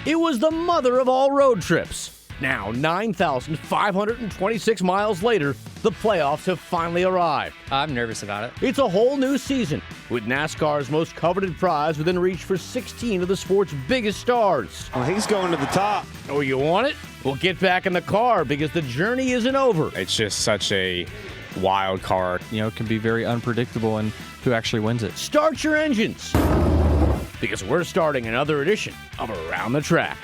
It was the mother of all road trips. Now, 9,526 miles later, the playoffs have finally arrived. I'm nervous about it. It's a whole new season, with NASCAR's most coveted prize within reach for 16 of the sport's biggest stars. Well, he's going to the top. Oh, you want it? Well, get back in the car because the journey isn't over. It's just such a wild card. You know, it can be very unpredictable in who actually wins it. Start your engines because we're starting another edition of Around the Track.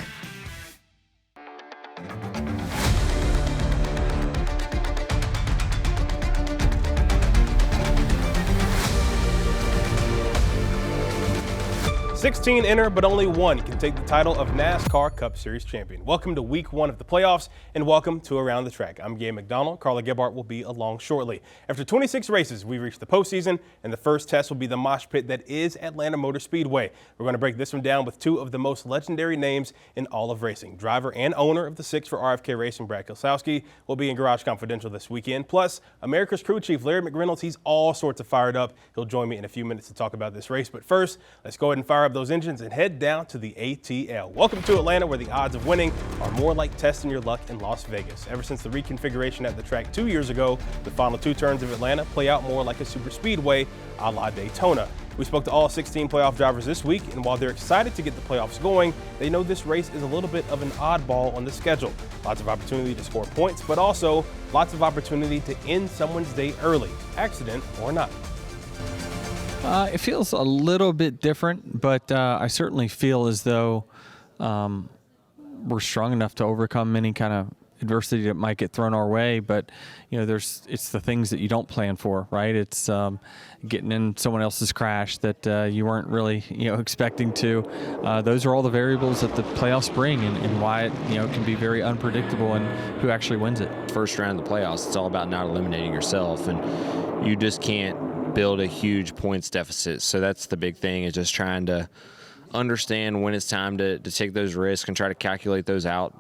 "16 enter, but only one can take the title of NASCAR Cup Series champion." Welcome to week one of the playoffs, and welcome to Around the Track. I'm Gabe McDonald. Carla Gebhardt will be along shortly. After 26 races, we've reached the postseason, and the first test will be the mosh pit that is Atlanta Motor Speedway. We're going to break this one down with two of the most legendary names in all of racing. Driver and owner of the 6 for RFK Racing, Brad Keselowski, will be in Garage Confidential this weekend. Plus, America's crew chief, Larry McReynolds, he's all sorts of fired up. He'll join me in a few minutes to talk about this race. But first, let's go ahead and fire up those engines and head down to the ATL. Welcome to Atlanta, where the odds of winning are more like testing your luck in Las Vegas. Ever since the reconfiguration at the track 2 years ago, the final 2 turns of Atlanta play out more like a super speedway a la Daytona. We spoke to all 16 playoff drivers this week, and while they're excited to get the playoffs going, they know this race is a little bit of an oddball on the schedule. Lots of opportunity to score points, but also lots of opportunity to end someone's day early, accident or not. It feels a little bit different, but I certainly feel as though we're strong enough to overcome any kind of adversity that might get thrown our way. But you know, it's the things that you don't plan for, right? It's getting in someone else's crash that you weren't really expecting to. Those are all the variables that the playoffs bring, and why it can be very unpredictable and who actually wins it. First round of the playoffs, it's all about not eliminating yourself, and you just can't build a huge points deficit. So that's the big thing, is just trying to understand when it's time to take those risks and try to calculate those out.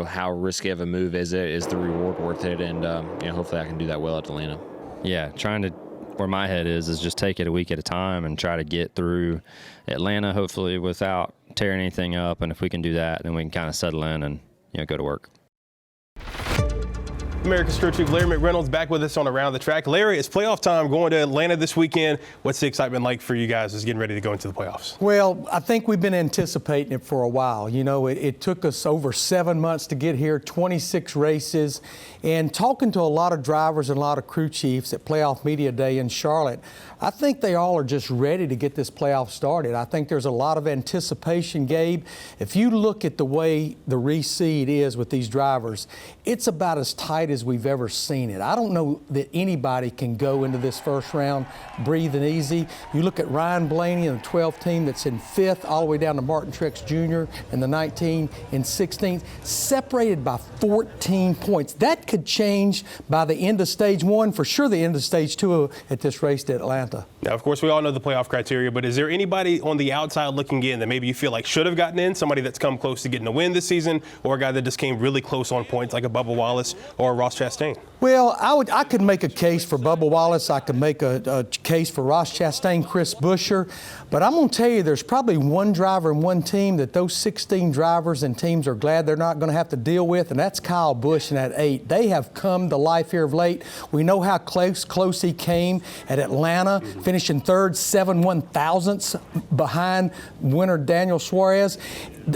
How risky of a move is it? Is the reward worth it? And hopefully I can do that well at Atlanta. Yeah, trying to, where my head is just take it a week at a time and try to get through Atlanta, hopefully without tearing anything up. And if we can do that, then we can kind of settle in and go to work. America's crew chief Larry McReynolds back with us on Around the Track. Larry, it's playoff time going to Atlanta this weekend. What's the excitement like for you guys as getting ready to go into the playoffs? Well, I think we've been anticipating it for a while. It took us over 7 months to get here, 26 races, and talking to a lot of drivers and a lot of crew chiefs at Playoff Media Day in Charlotte, I think they all are just ready to get this playoff started. I think there's a lot of anticipation, Gabe. If you look at the way the reseed is with these drivers, it's about as tight as we've ever seen it. I don't know that anybody can go into this first round breathing easy. You look at Ryan Blaney and the 12th team that's in 5th, all the way down to Martin Truex Jr. and the 19 in 16th, separated by 14 points. That could change by the end of stage 1, for sure the end of stage 2 at this race to Atlanta. Now, of course, we all know the playoff criteria, but is there anybody on the outside looking in that maybe you feel like should have gotten in, somebody that's come close to getting a win this season, or a guy that just came really close on points like a Bubba Wallace or a Ross Chastain? Well, I could make a case for Bubba Wallace. I could make a case for Ross Chastain, Chris Buescher. But I'm going to tell you, there's probably one driver and one team that those 16 drivers and teams are glad they're not going to have to deal with, and that's Kyle Busch in that 8. They have come to life here of late. We know how close he came at Atlanta, finishing 3rd, 7 1/1000ths behind winner Daniel Suarez.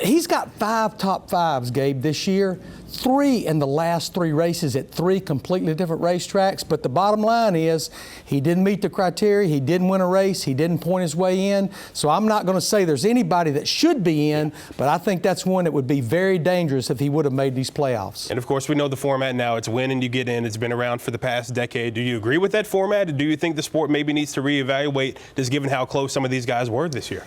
He's got 5 top 5s, Gabe, this year. 3 in the last 3 races at 3 completely different racetracks. But the bottom line is he didn't meet the criteria. He didn't win a race. He didn't point his way in. So I'm not going to say there's anybody that should be in, but I think that's one that would be very dangerous if he would have made these playoffs. And, of course, we know the format now. It's win and you get in. It's been around for the past decade. Do you agree with that format? Do you think the sport maybe needs to reevaluate, just given how close some of these guys were this year?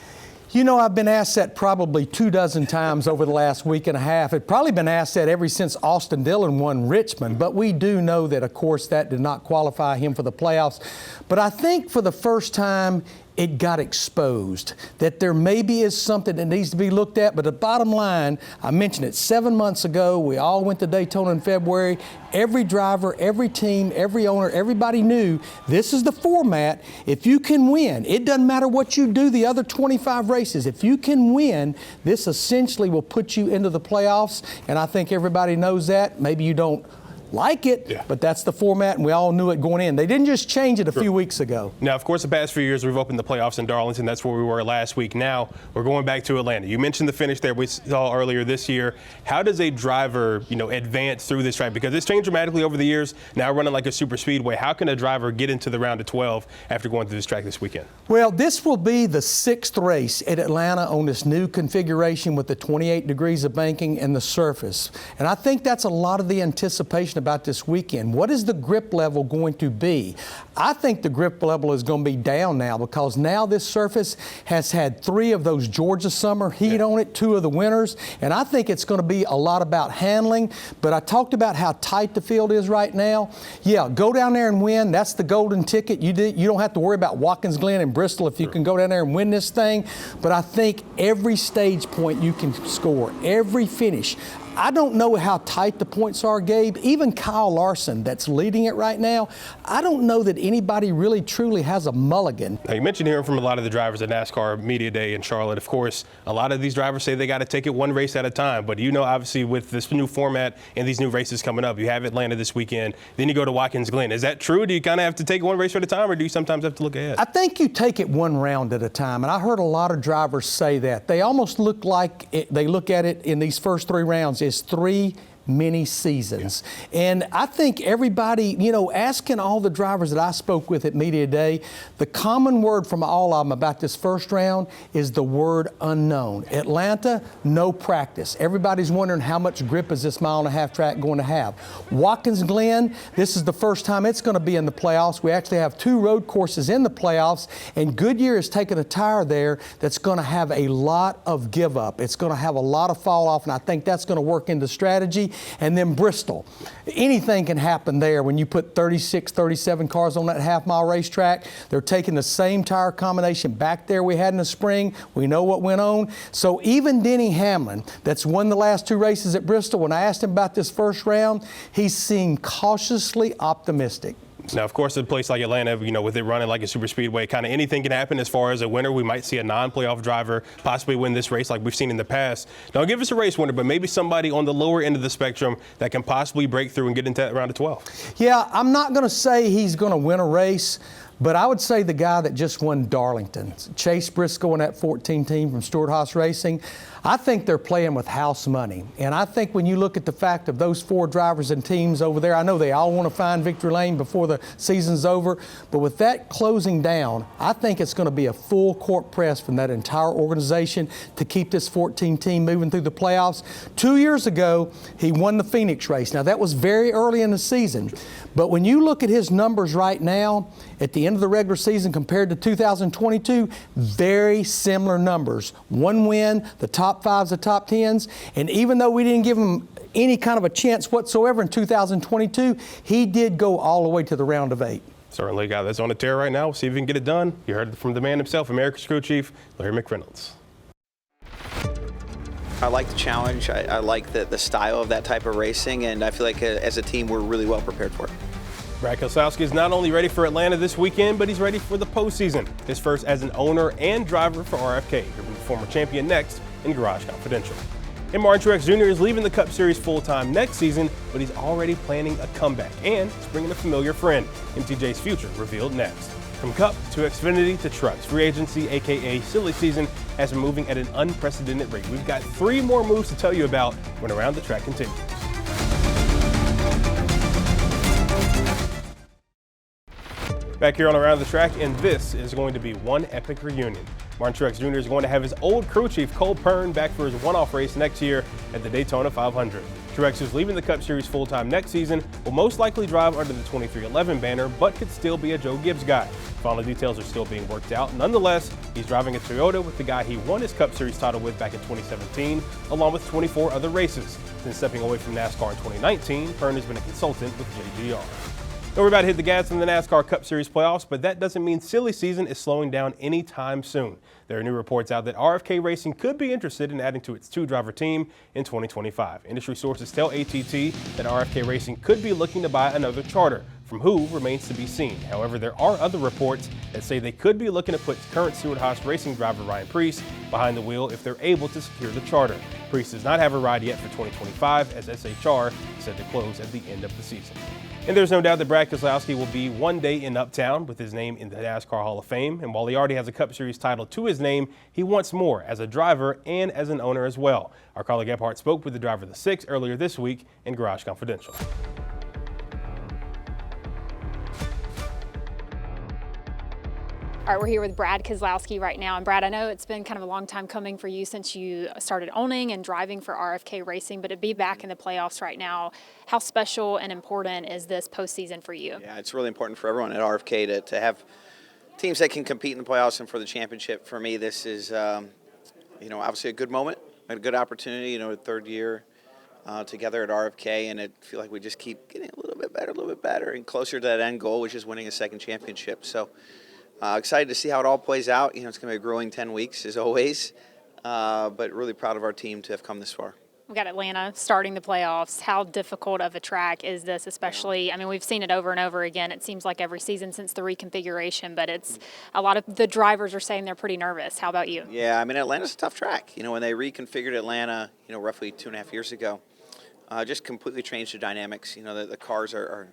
I've been asked that probably 24 times over the last week and a half. It's probably been asked that ever since Austin Dillon won Richmond. But we do know that, of course, that did not qualify him for the playoffs. But I think for the first time it got exposed, that there maybe is something that needs to be looked at. But the bottom line, I mentioned it 7 months ago, we all went to Daytona in February. Every driver, every team, every owner, everybody knew this is the format. If you can win, it doesn't matter what you do the other 25 races. If you can win, this essentially will put you into the playoffs, and I think everybody knows that. Maybe you don't like it, but that's the format, and we all knew it going in. They didn't just change it a few weeks ago. Now, of course, the past few years we've opened the playoffs in Darlington. That's where we were last week. Now we're going back to Atlanta. You mentioned the finish there we saw earlier this year. How does a driver, advance through this track? Because it's changed dramatically over the years. Now running like a super speedway, how can a driver get into the round of 12 after going through this track this weekend? Well, this will be the 6th race at Atlanta on this new configuration with the 28 degrees of banking and the surface. And I think that's a lot of the anticipation about this weekend. What is the grip level going to be? I think the grip level is going to be down now because now this surface has had 3 of those Georgia summer heat on it, 2 of the winters, and I think it's going to be a lot about handling. But I talked about how tight the field is right now. Yeah, go down there and win. That's the golden ticket. You don't have to worry about Watkins Glen and Bristol if you can go down there and win this thing. But I think every stage point you can score, every finish. I don't know how tight the points are, Gabe. Even Kyle Larson, that's leading it right now, I don't know that anybody really truly has a mulligan. Now, you mentioned hearing from a lot of the drivers at NASCAR Media Day in Charlotte. Of course, a lot of these drivers say they got to take it one race at a time. But obviously, with this new format and these new races coming up, you have Atlanta this weekend, then you go to Watkins Glen. Is that true? Do you kind of have to take it one race at a time, or do you sometimes have to look ahead? I think you take it one round at a time, and I heard a lot of drivers say that. They almost look like they look at it in these first 3 rounds as 3 mini seasons. And I think everybody, asking all the drivers that I spoke with at Media Day, the common word from all of them about this first round is the word unknown. Atlanta, no practice. Everybody's wondering how much grip is this 1.5 mile track going to have. Watkins Glen, this is the first time it's going to be in the playoffs. We actually have 2 road courses in the playoffs, and Goodyear is taking a tire there that's going to have a lot of give up. It's going to have a lot of fall off, and I think that's going to work into strategy. And then Bristol. Anything can happen there when you put 36, 37 cars on that 1/2 mile racetrack. They're taking the same tire combination back there we had in the spring. We know what went on. So even Denny Hamlin, that's won the last 2 races at Bristol, when I asked him about this first round, he seemed cautiously optimistic. Now, of course, a place like Atlanta, with it running like a super speedway, kind of anything can happen as far as a winner. We might see a non-playoff driver possibly win this race like we've seen in the past. Don't give us a race winner, but maybe somebody on the lower end of the spectrum that can possibly break through and get into that round of 12. Yeah, I'm not going to say he's going to win a race, but I would say the guy that just won Darlington, Chase Briscoe and that 14 team from Stewart-Haas Racing, I think they're playing with house money. And I think when you look at the fact of those 4 drivers and teams over there, I know they all want to find victory lane before the season's over, but with that closing down, I think it's going to be a full court press from that entire organization to keep this 14 team moving through the playoffs. 2 years ago, he won the Phoenix race. Now, that was very early in the season, but when you look at his numbers right now, at the end of the regular season compared to 2022, very similar numbers. 1 win, the top 5s, the top 10s, and even though we didn't give him any kind of a chance whatsoever in 2022, he did go all the way to the round of 8. Certainly a guy that's on a tear right now. We'll see if he can get it done. You heard it from the man himself, America's crew chief, Larry McReynolds. I like the challenge. I like the style of that type of racing, and I feel like as a team we're really well prepared for it. Brad Keselowski is not only ready for Atlanta this weekend, but he's ready for the postseason. His first as an owner and driver for RFK. He'll be the former champion next in Garage Confidential. And Martin Truex Jr. is leaving the Cup Series full-time next season, but he's already planning a comeback, and he's bringing a familiar friend. MTJ's future revealed next. From Cup to Xfinity to trucks, free agency, aka silly season, has been moving at an unprecedented rate. We've got 3 more moves to tell you about when Around the Track continues. Back here on Around the Track, and this is going to be one epic reunion. Martin Truex Jr. is going to have his old crew chief, Cole Pearn, back for his one-off race next year at the Daytona 500. Truex, who's leaving the Cup Series full-time next season, will most likely drive under the 2311 banner, but could still be a Joe Gibbs guy. Final details are still being worked out. Nonetheless, he's driving a Toyota with the guy he won his Cup Series title with back in 2017, along with 24 other races. Since stepping away from NASCAR in 2019, Pearn has been a consultant with JGR. And we're about to hit the gas in the NASCAR Cup Series playoffs, but that doesn't mean silly season is slowing down anytime soon. There are new reports out that RFK Racing could be interested in adding to its 2-driver team in 2025. Industry sources tell ATT that RFK Racing could be looking to buy another charter. From who remains to be seen. However, there are other reports that say they could be looking to put current Stewart-Haas Racing driver Ryan Preece behind the wheel if they're able to secure the charter. Preece does not have a ride yet for 2025, as SHR is set to close at the end of the season. And there's no doubt that Brad Keselowski will be one day in Uptown with his name in the NASCAR Hall of Fame. And while he already has a Cup Series title to his name, he wants more as a driver and as an owner as well. Our Carla Gebhardt spoke with the driver of the 6 earlier this week in Garage Confidential. All right, we're here with Brad Keselowski right now. And Brad, I know it's been kind of a long time coming for you since you started owning and driving for RFK Racing, but to be back in the playoffs right now, how special and important is this postseason for you? Yeah, it's really important for everyone at RFK to have teams that can compete in the playoffs and for the championship. For me, this is, obviously a good moment, a good opportunity, a third year together at RFK, and I feel like we just keep getting a little bit better and closer to that end goal, which is winning a second championship. So excited to see how it all plays out. It's going to be a grueling 10 weeks as always, but really proud of our team to have come this far. We've got Atlanta starting the playoffs. How difficult of a track is this, especially? I mean, we've seen it over and over again. It seems like every season since the reconfiguration, but it's a lot of the drivers are saying they're pretty nervous. How about you? Yeah, I mean, Atlanta's a tough track. When they reconfigured Atlanta, roughly 2.5 years ago, just completely changed the dynamics. The cars are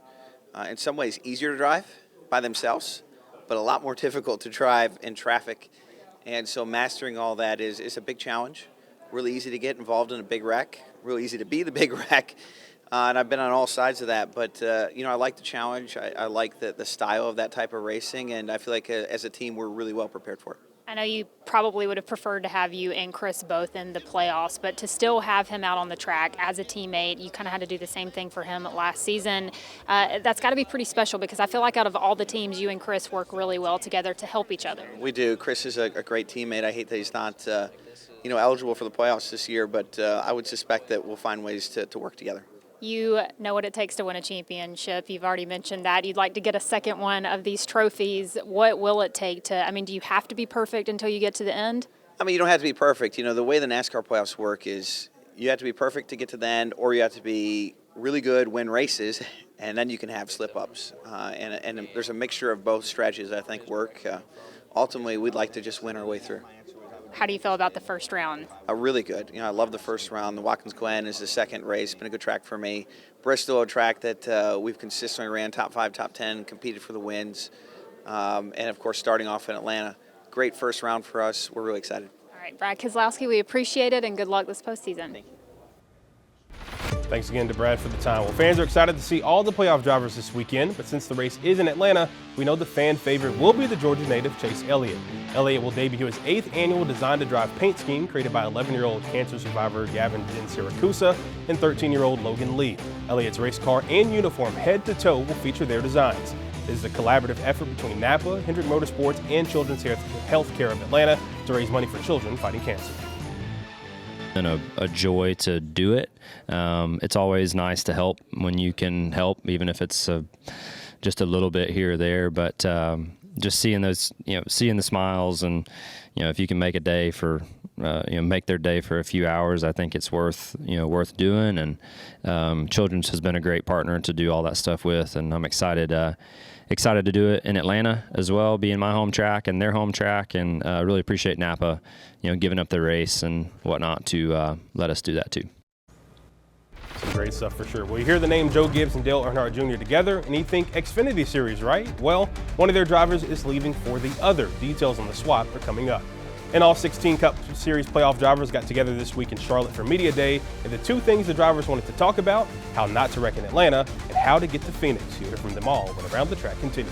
in some ways easier to drive by themselves, but a lot more difficult to drive in traffic. And so mastering all that is a big challenge. Really easy to get involved in a big wreck, really easy to be the big wreck. And I've been on all sides of that. But, I like the challenge. I like the style of that type of racing. And I feel like as a team, we're really well prepared for it. I know you probably would have preferred to have you and Chris both in the playoffs, but to still have him out on the track as a teammate, you kind of had to do the same thing for him last season. That's got to be pretty special because I feel like out of all the teams, you and Chris work really well together to help each other. We do. Chris is a great teammate. I hate that he's not, eligible for the playoffs this year, but I would suspect that we'll find ways to work together. You know what it takes to win a championship. You've already mentioned that. You'd like to get a second one of these trophies. What will it take do you have to be perfect until you get to the end? You don't have to be perfect. The way the NASCAR playoffs work is you have to be perfect to get to the end, or you have to be really good, win races, and then you can have slip-ups. And there's a mixture of both strategies I think work. Ultimately, we'd like to just win our way through. How do you feel about the first round? Really good. I love the first round. The Watkins Glen is the second race. Been a good track for me. Bristol, a track that we've consistently ran top 5, top 10, competed for the wins. And, of course, starting off in Atlanta. Great first round for us. We're really excited. All right, Brad Keselowski, we appreciate it, and good luck this postseason. Thank you. Thanks again to Brad for the time. Well, fans are excited to see all the playoff drivers this weekend, but since the race is in Atlanta, we know the fan favorite will be the Georgia native Chase Elliott. Elliott will debut his 8th annual Design to Drive paint scheme created by 11-year-old cancer survivor Gavin in Syracuse and 13-year-old Logan Lee. Elliott's race car and uniform head to toe will feature their designs. This is a collaborative effort between Napa, Hendrick Motorsports, and Children's Healthcare of Atlanta to raise money for children fighting cancer. And a joy to do it. It's always nice to help when you can help, even if it's just a little bit here or there. But just seeing those, seeing the smiles, and if you can make a day for, make their day for a few hours, I think it's worth doing. And Children's has been a great partner to do all that stuff with, and I'm excited to do it in Atlanta as well, being my home track and their home track, and really appreciate Napa, giving up the race and whatnot to let us do that too. Some great stuff for sure. Well, you hear the name Joe Gibbs and Dale Earnhardt Jr. together, and you think Xfinity Series, right? Well, one of their drivers is leaving for the other. Details on the swap are coming up. And all 16 Cup Series playoff drivers got together this week in Charlotte for Media Day, and the 2 things the drivers wanted to talk about: how not to wreck in Atlanta and how to get to Phoenix. You'll hear from them all when Around the Track continues.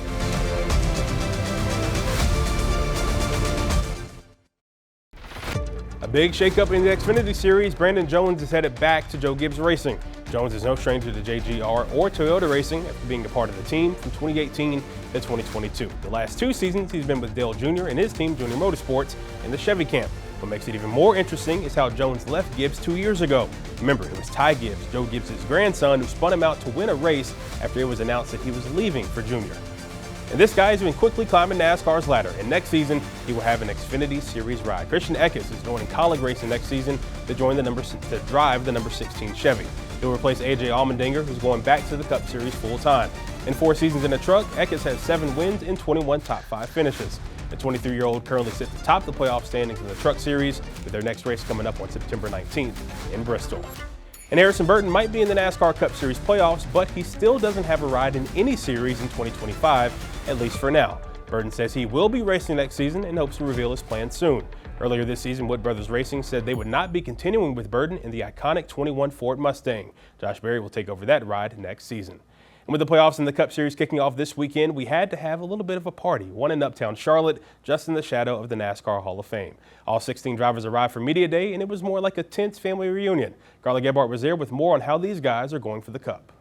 A big shakeup in the Xfinity Series. Brandon Jones is headed back to Joe Gibbs Racing. Jones is no stranger to JGR or Toyota Racing after being a part of the team from 2018 to 2022. The last 2 seasons, he's been with Dale Jr. and his team, Junior Motorsports, in the Chevy camp. What makes it even more interesting is how Jones left Gibbs 2 years ago. Remember, it was Ty Gibbs, Joe Gibbs' grandson, who spun him out to win a race after it was announced that he was leaving for Junior. And this guy has been quickly climbing NASCAR's ladder, and next season he will have an Xfinity Series ride. Christian Eckes is joining Kaulig Racing next season to drive the number 16 Chevy. He'll replace AJ Allmendinger, who's going back to the Cup Series full-time. In 4 seasons in a truck, Eckes has 7 wins and 21 top 5 finishes. The 23-year-old currently sits atop the playoff standings in the Truck Series, with their next race coming up on September 19th in Bristol. And Harrison Burton might be in the NASCAR Cup Series playoffs, but he still doesn't have a ride in any series in 2025, at least for now. Burton says he will be racing next season and hopes to reveal his plans soon. Earlier this season, Wood Brothers Racing said they would not be continuing with Burton in the iconic 21 Ford Mustang. Josh Berry will take over that ride next season. And with the playoffs and the Cup Series kicking off this weekend, we had to have a little bit of a party, one in Uptown Charlotte, just in the shadow of the NASCAR Hall of Fame. All 16 drivers arrived for Media Day, and it was more like a tense family reunion. Carla Gebhardt was there with more on how these guys are going for the Cup.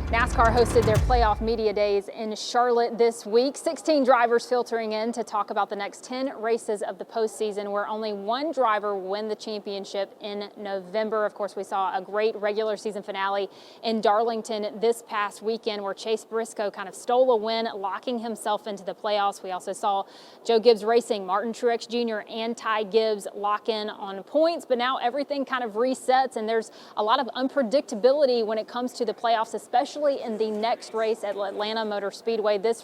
NASCAR hosted their playoff media days in Charlotte this week. 16 drivers filtering in to talk about the next 10 races of the postseason, where only one driver will win the championship in November. Of course, we saw a great regular season finale in Darlington this past weekend, where Chase Briscoe kind of stole a win, locking himself into the playoffs. We also saw Joe Gibbs Racing, Martin Truex Jr. and Ty Gibbs lock in on points, but now everything kind of resets, and there's a lot of unpredictability when it comes to the playoffs, especially in the next race at Atlanta Motor Speedway. This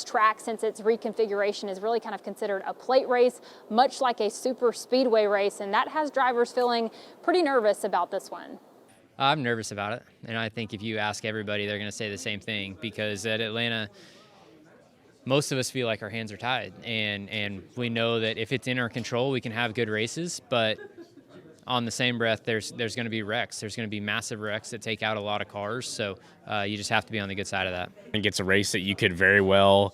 track, since its reconfiguration, is really kind of considered a plate race, much like a super speedway race, and that has drivers feeling pretty nervous about this one. I'm nervous about it, and I think if you ask everybody, they're going to say the same thing, because at Atlanta, most of us feel like our hands are tied, and we know that if it's in our control, we can have good races, but on the same breath, there's going to be wrecks. There's going to be massive wrecks that take out a lot of cars, so you just have to be on the good side of that. I think it's a race that you could very well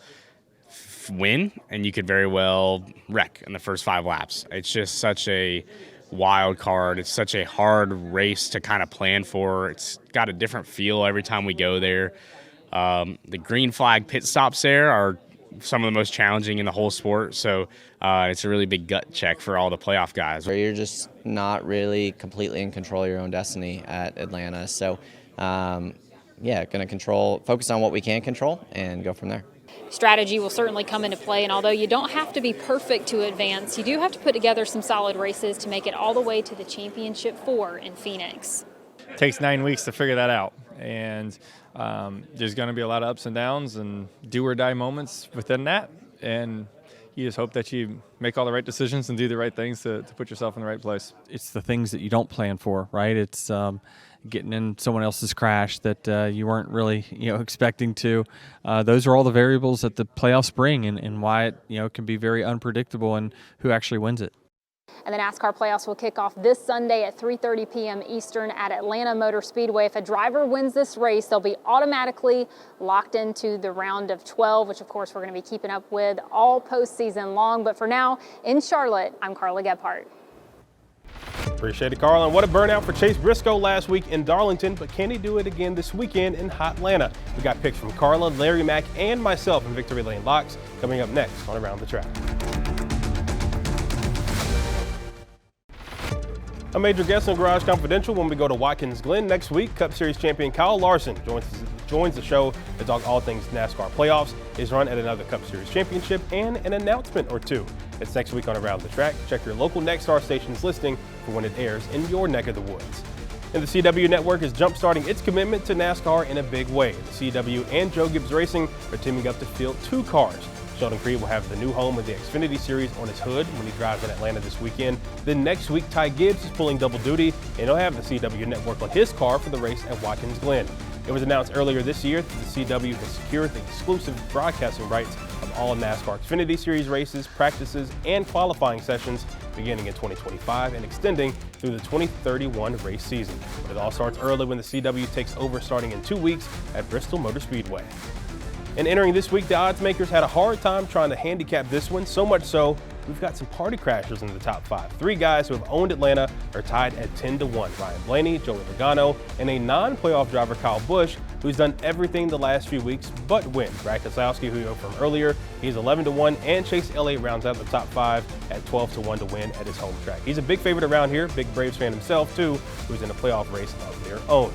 win, and you could very well wreck in the first 5 laps. It's just such a wild card. It's such a hard race to kind of plan for. It's got a different feel every time we go there. The green flag pit stops there are some of the most challenging in the whole sport, so it's a really big gut check for all the playoff guys. Where you're just not really completely in control of your own destiny at Atlanta. So yeah, going to focus on what we can control and go from there. Strategy will certainly come into play, and although you don't have to be perfect to advance, you do have to put together some solid races to make it all the way to the Championship 4 in Phoenix. It takes 9 weeks to figure that out, and there's going to be a lot of ups and downs and do-or-die moments within that, and you just hope that you make all the right decisions and do the right things to put yourself in the right place. It's the things that you don't plan for, right? It's getting in someone else's crash that you weren't really, expecting to. Those are all the variables that the playoffs bring, and why it, can be very unpredictable and who actually wins it. And the NASCAR playoffs will kick off this Sunday at 3:30 p.m. Eastern at Atlanta Motor Speedway. If a driver wins this race, they'll be automatically locked into the round of 12, which of course we're going to be keeping up with all postseason long. But for now, in Charlotte, I'm Carla Gebhardt. Appreciate it, Carl. And what a burnout for Chase Briscoe last week in Darlington, but can he do it again this weekend in hot Atlanta? We got picks from Carla, Larry Mack, and myself in Victory Lane Locks coming up next on Around the Track. A major guest on Garage Confidential when we go to Watkins Glen next week. Cup Series champion Kyle Larson joins the show to talk all things NASCAR playoffs, his run at another Cup Series championship, and an announcement or two. It's next week on Around the Track. Check your local NextStar station's listing for when it airs in your neck of the woods. And the CW Network is jump-starting its commitment to NASCAR in a big way. The CW and Joe Gibbs Racing are teaming up to field 2 cars. Sheldon Creed will have the new home of the Xfinity Series on his hood when he drives in Atlanta this weekend. Then next week, Ty Gibbs is pulling double duty, and he'll have the CW Network on his car for the race at Watkins Glen. It was announced earlier this year that the CW has secured the exclusive broadcasting rights of all NASCAR Xfinity Series races, practices, and qualifying sessions beginning in 2025 and extending through the 2031 race season. But it all starts early when the CW takes over starting in 2 weeks at Bristol Motor Speedway. And entering this week, the odds makers had a hard time trying to handicap this one, so much so we've got some party crashers in the top 5. 3 guys who have owned Atlanta are tied at 10-1. Ryan Blaney, Joey Logano, and a non-playoff driver, Kyle Busch, who's done everything the last few weeks but win. Brad Keselowski, who you know from earlier, he's 11-1, and Chase Elliott rounds out the top 5 at 12-1 to win at his home track. He's a big favorite around here, big Braves fan himself too, who's in a playoff race of their own.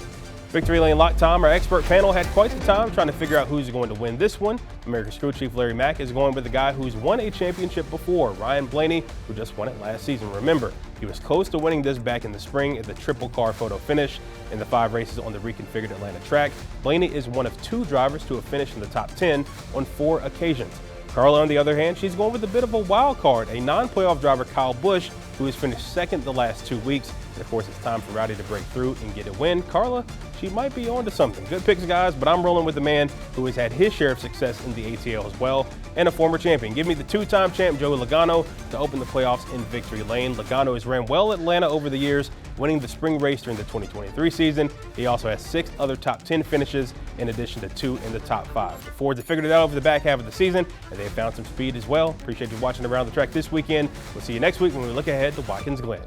Victory Lane Lock Time, our expert panel had quite the time trying to figure out who's going to win this one. America's crew chief Larry Mack is going with the guy who's won a championship before, Ryan Blaney, who just won it last season. Remember, he was close to winning this back in the spring at the triple car photo finish in the 5 races on the reconfigured Atlanta track. Blaney is one of 2 drivers to have finished in the top 10 on 4 occasions. Carla, on the other hand, she's going with a bit of a wild card, a non-playoff driver, Kyle Busch, who has finished second the last 2 weeks. And of course, it's time for Rowdy to break through and get a win. Carla, she might be on to something. Good picks, guys, but I'm rolling with the man who has had his share of success in the ATL as well, and a former champion. Give me the 2-time champ, Joey Logano, to open the playoffs in victory lane. Logano has ran well at Atlanta over the years, winning the spring race during the 2023 season. He also has 6 other top 10 finishes, in addition to 2 in the top 5. The Fords have figured it out over the back half of the season, and they have found some speed as well. Appreciate you watching Around the Track this weekend. We'll see you next week when we look ahead to Watkins Glen.